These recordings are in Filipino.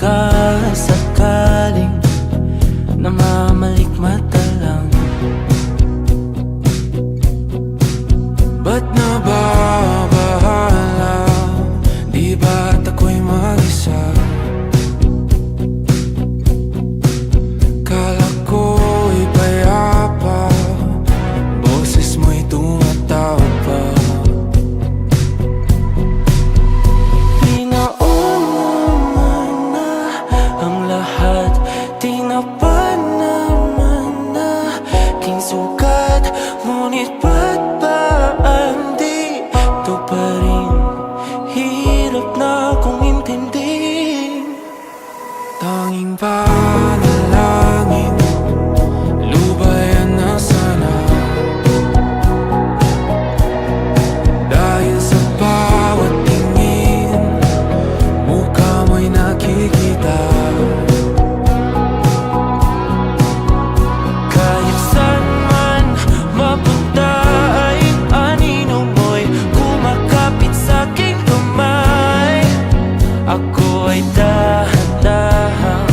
pagkasakaling namamalikmata lang. Ba't nababahala? Di ba't ako'y mag-isa? Kala ko'y payapa, boses mo'y tumatawag pa. Pinauna na ang lahat, tinapan naman na aking sugat. Ngunit ba't ba andito pa rin? Hirap na akong intindihin. Tanging panalangin, lubayan na sana. Dahil sa bawat tingin, mukha mo'y nakikita. Kahit saan man mapunta ay anino mo'y kumakapit sa'king kamay. Ako ay dahan-dahan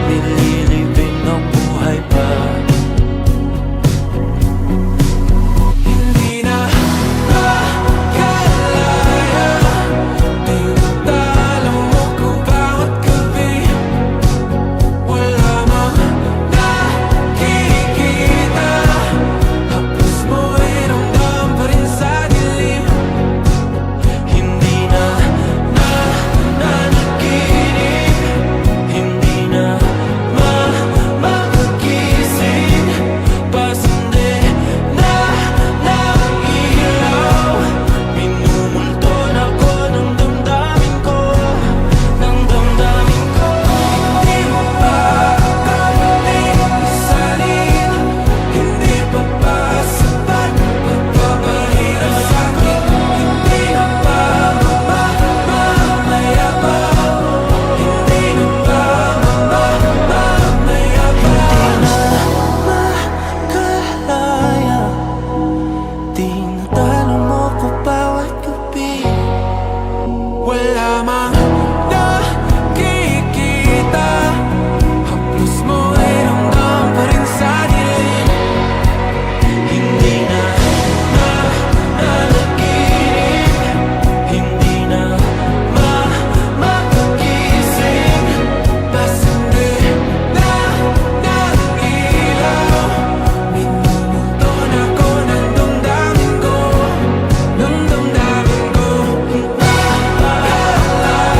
nililibing ng buhay pa. Hindi na makalaya, tinatalo mo ko bawat gabi. Wala mang nakikita, hapos mo ay ramdam pa rin sa dilim. Hindi na nanaginip, hindi na magising. Pasende na ng ilaw, minumulton ako ng damdamin ko, ng damdamin ko. Hindi mo pa kailangang isalin, hindi pa ba sapat pagpapahirap sa'kin? Hindi na ba mamamayabang? Hindi na ba mamamayabang? Makalaya, tinatalo mo ko bawat gabi. Wala mang nakikita, hapos mo ay ramdam pa rin sa dilim. Hindi na nanaginip, hindi na magising. Pasende na ng ilaw, minumulton ako ng damdamin ko, ng damdamin ko. Makalaya,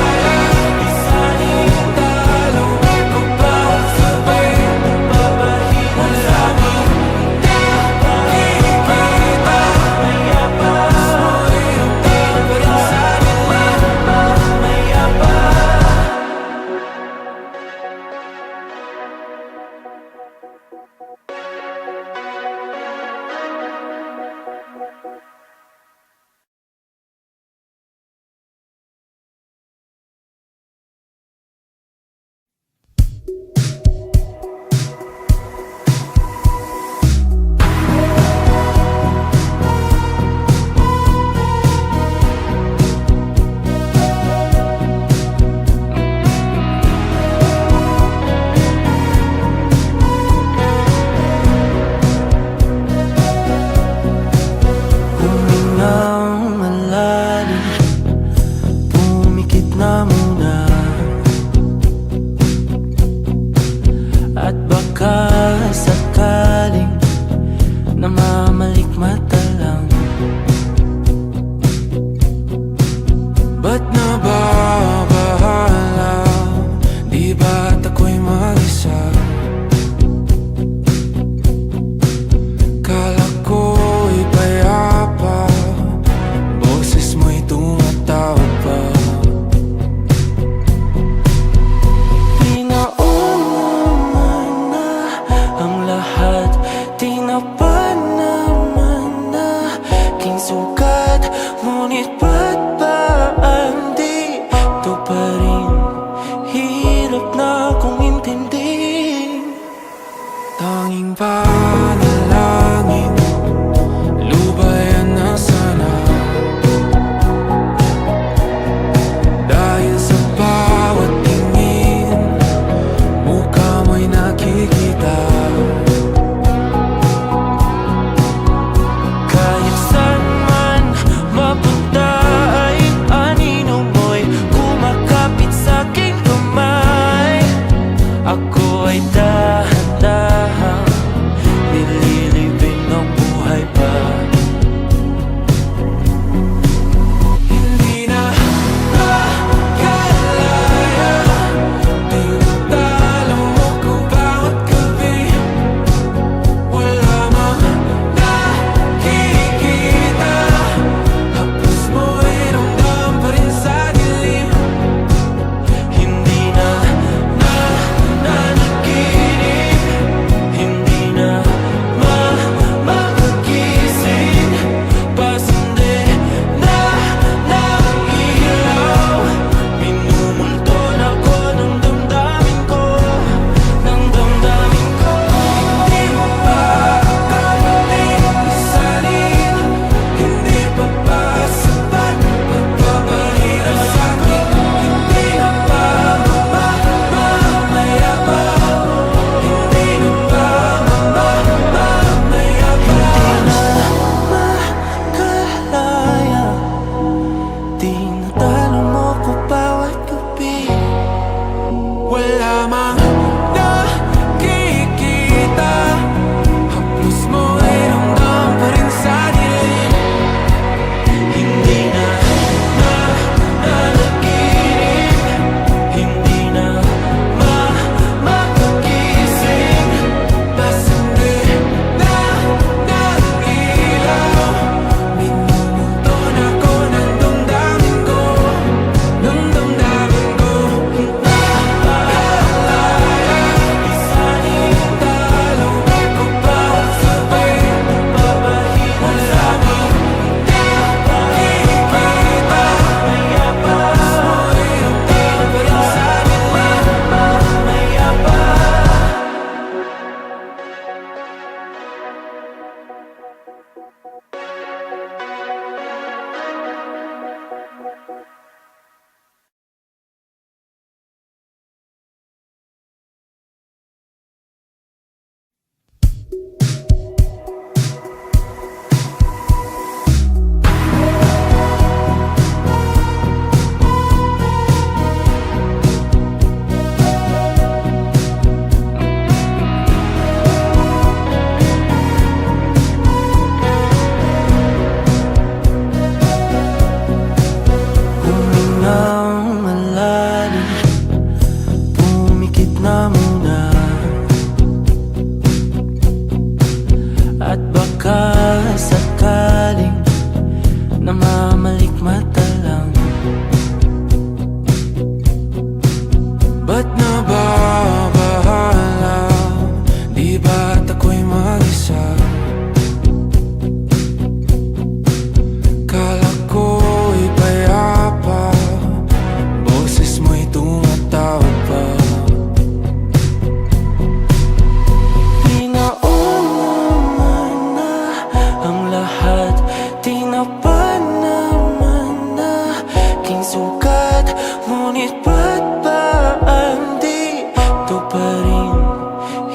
sugat, ngunit ba't ba ang dito pa rin?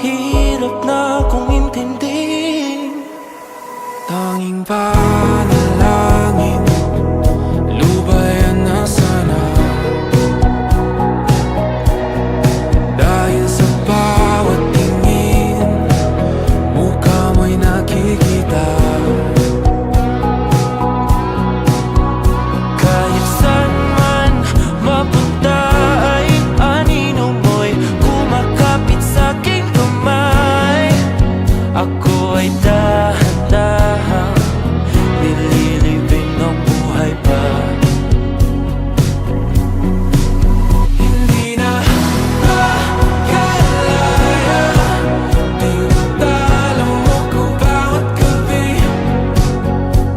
Hirap na kong intindihin. Tanging panalangin, lubayan na sana. Dahil sa bawat tingin, mukha mo'y nakikita. Kahit saan man mapunta ay anino mo'y kumakapit sa'king kamay. Ako ay dahan-dahan nililibing ng buhay pa. Hindi na makalaya, tinatalo mo ko bawat gabi.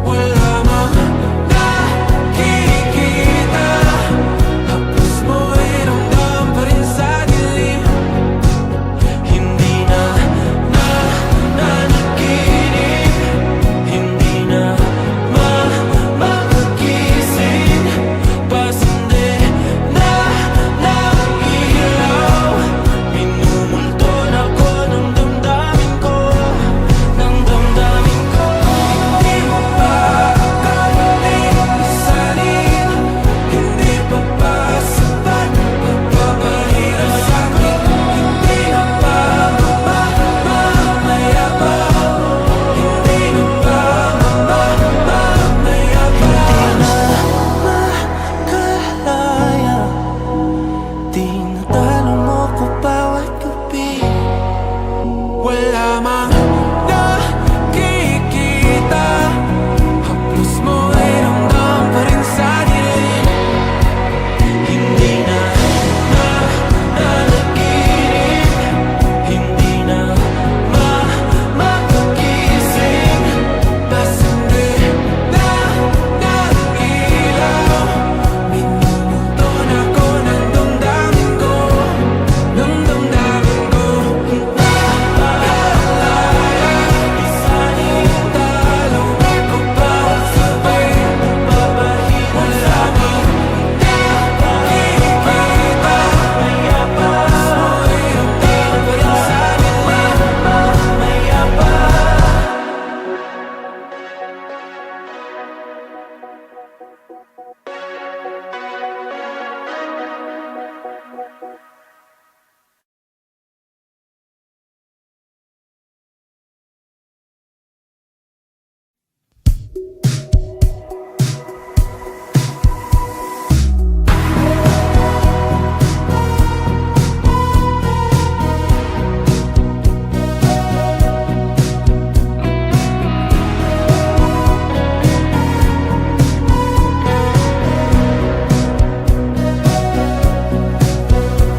Wala mang nakikita, haplos mo'y ramdam pa rin sa dilim. Hindi na nanaginip, hindi na makagising. Pasindi na ng ilaw, minumulton ako ng damdamin ko, ng damdamin ko. Hindi mo pa akalain isalin, hindi pa ba sapat pagpapahirap sa'kin? Hindi na ba mamamayabang? Hindi na ba mamamayabang? Makalaya, tinatalo mo ko bawat gabi. Wala mang nakikita, haplos mo'y ramdam pa rin sa dilim. Hindi na nanaginip, hindi na makagising. Pasindi na ng ilaw, minumulton ako ng damdamin ko, ng damdamin ko. Nakalaya, isalin talo ako bawat gabi. Wala mang nakikita, haplos mo'y ramdam pa rin sa dilim.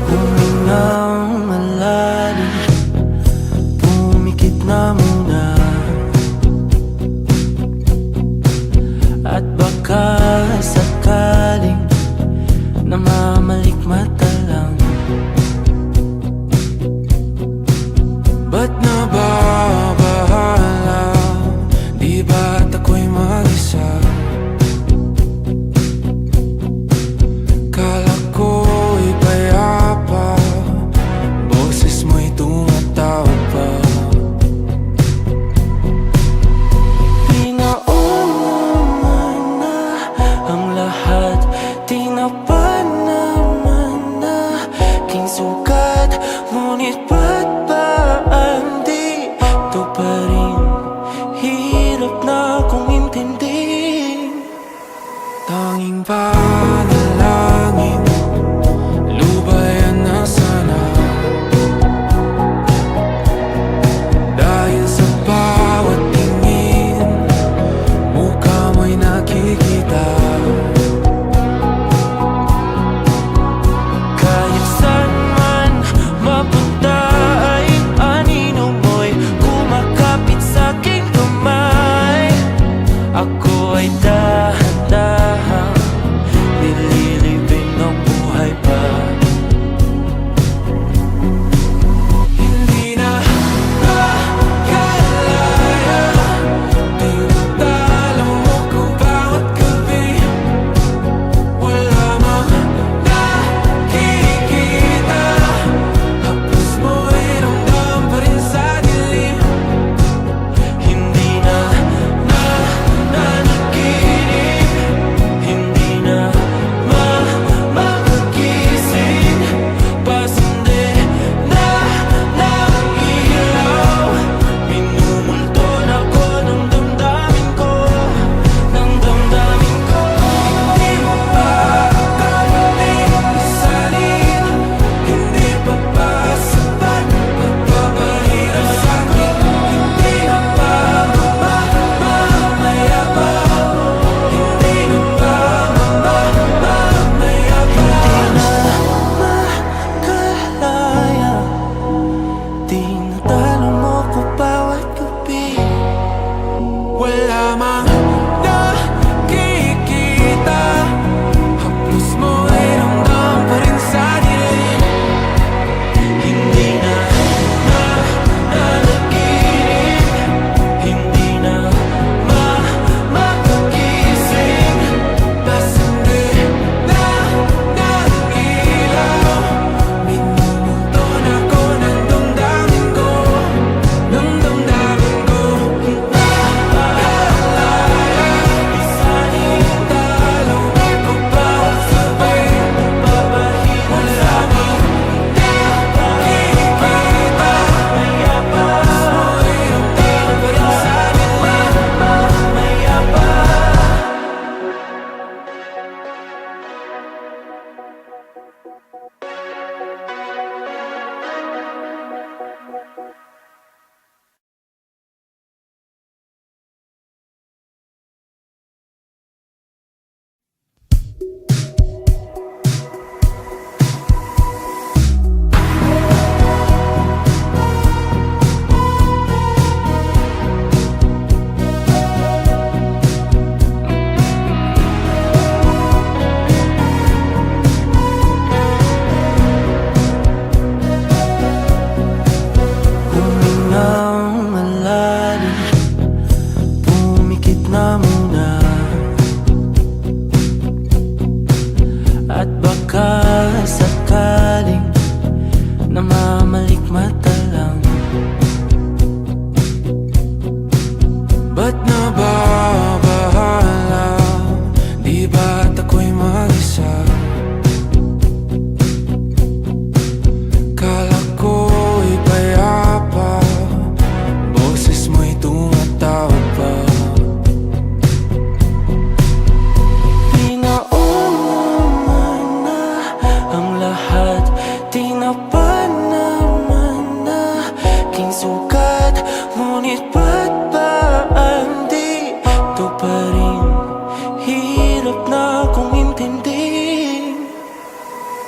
Humingang malalim, pumikit na muna, at baka sakaling namamalikmata lang. Ba't nababahala? Di ba't ako'y mag-isa? Kala ko'y payapa, boses mo'y tumatawag pa. Pinauna na ang lahat, tinapa naman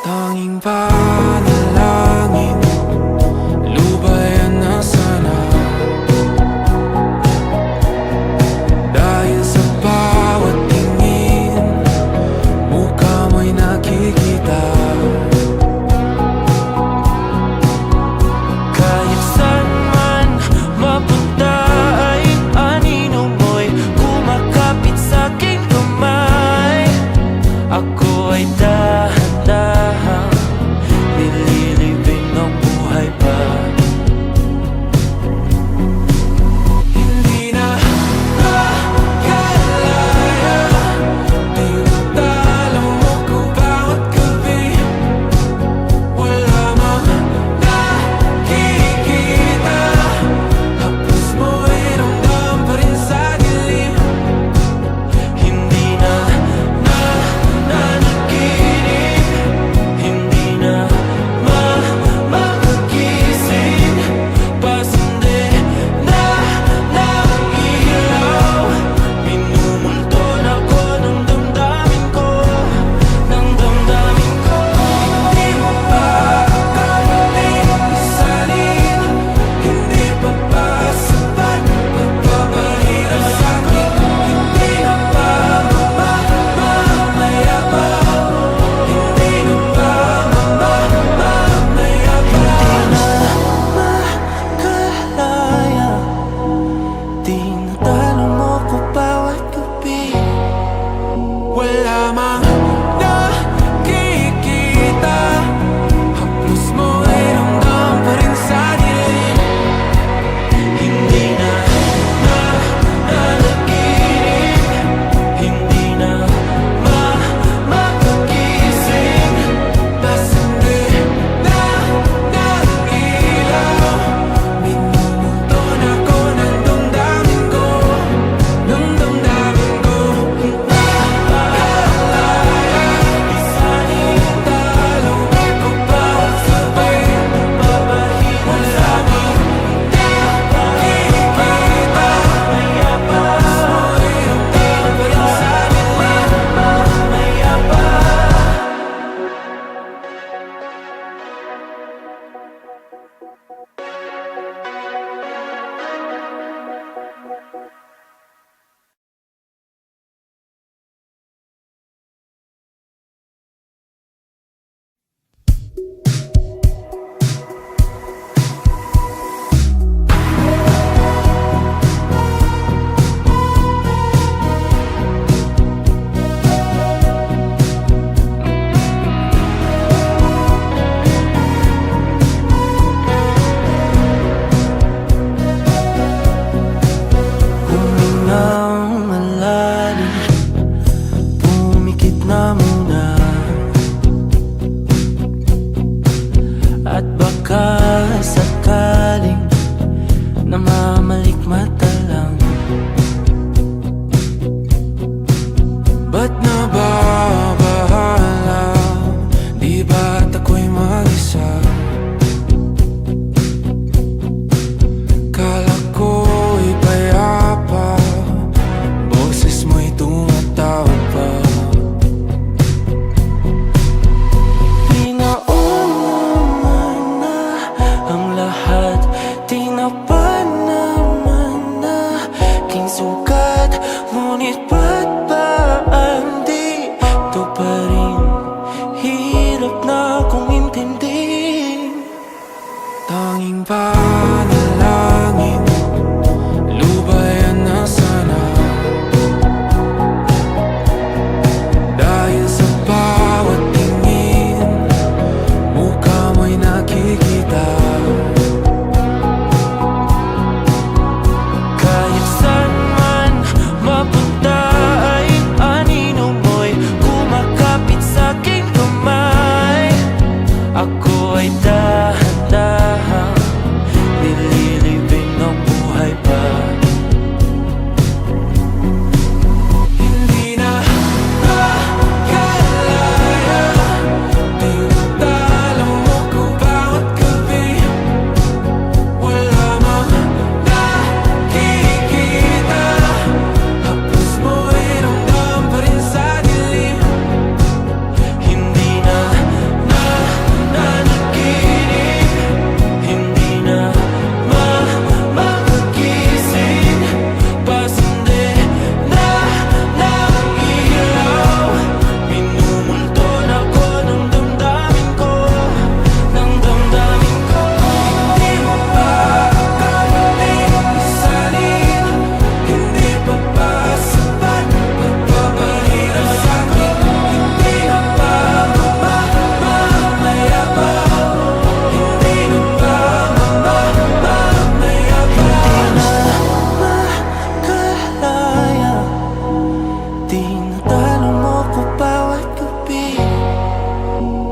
Tanging panalangin, lubayan na sana. Dahil sa bawat tingin, mukha mo'y nakikita. Kahit saan man mapunta ay anino mo'y kumakapit sa'king kamay. Ako ay dahan-dahang nililibing ng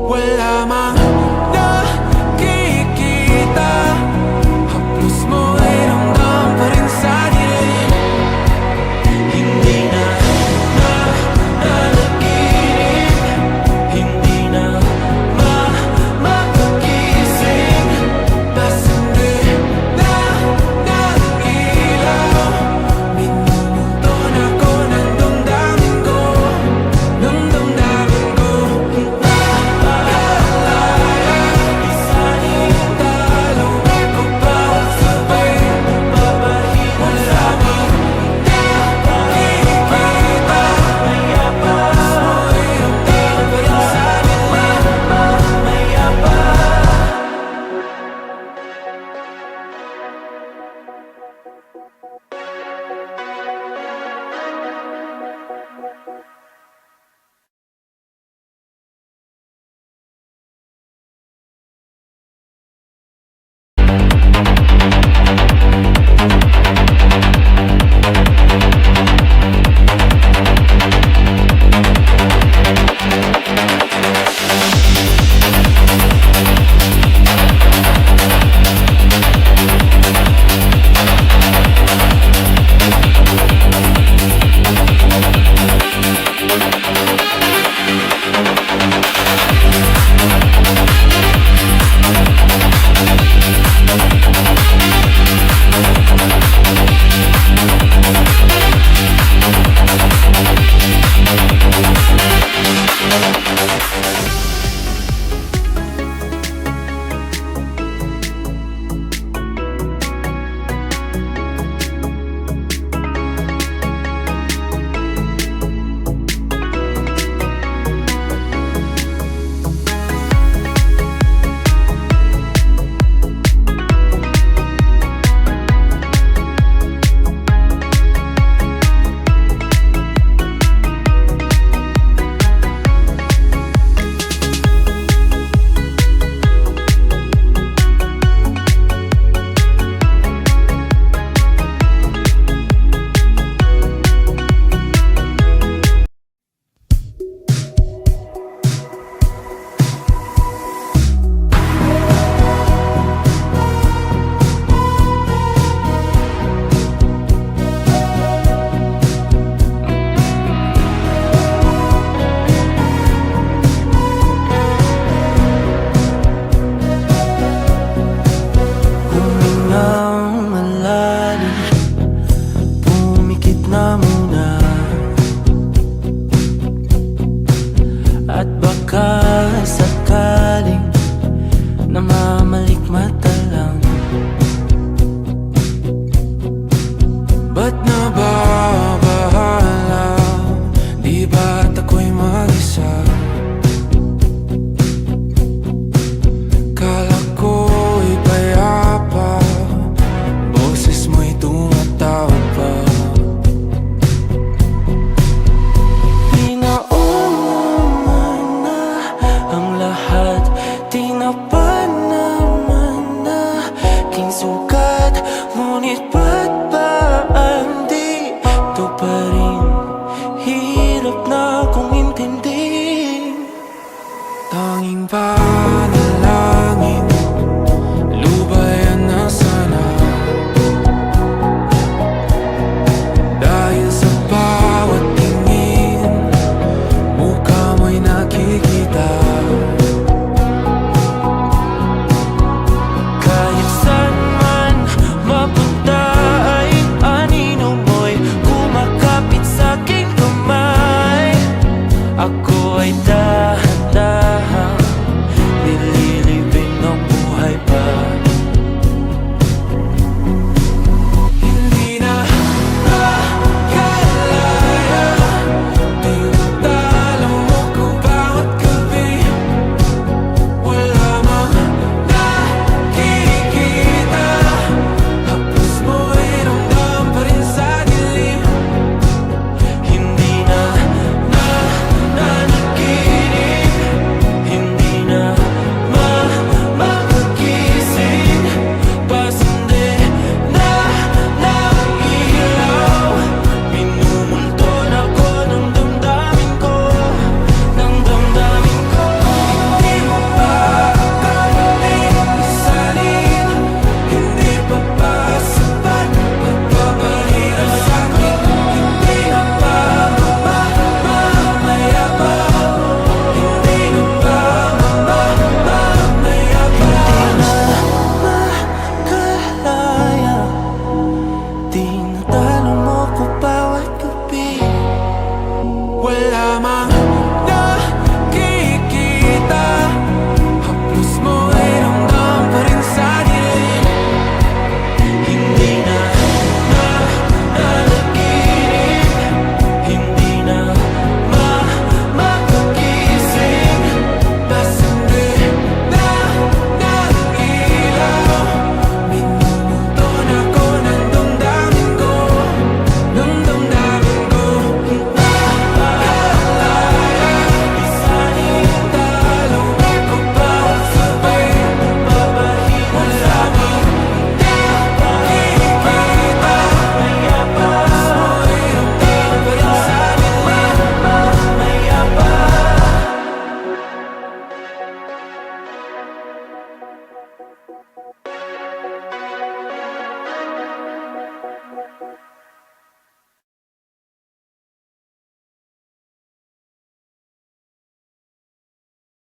wala mang nakikita. Haplos mo ay ramdam pa rin sa dilim. Hindi na nanaginip, hindi na makakising. Pasindi na ng ilaw, minumugton ako ng damdamin ko, ng damdamin ko. Naaalala, isanin talo ako pa, sabay babahin sa amin. Nakikita, mayabas mo ay ramdam pa rin sa dilim. Mayabas. Humingang malalim, pumikit na muna, at baka sakaling namamalikmata lang. Ba't nababahala? Di ba't ako'y mag-isa? Kala ko'y payapa, boses mo'y tumatawag pa. Pinauna na ang lahat, tinapan naman na aking sukat. Ngunit ba't ba di ito pa rin? Hirap na kong intindihin. Tanging panalangin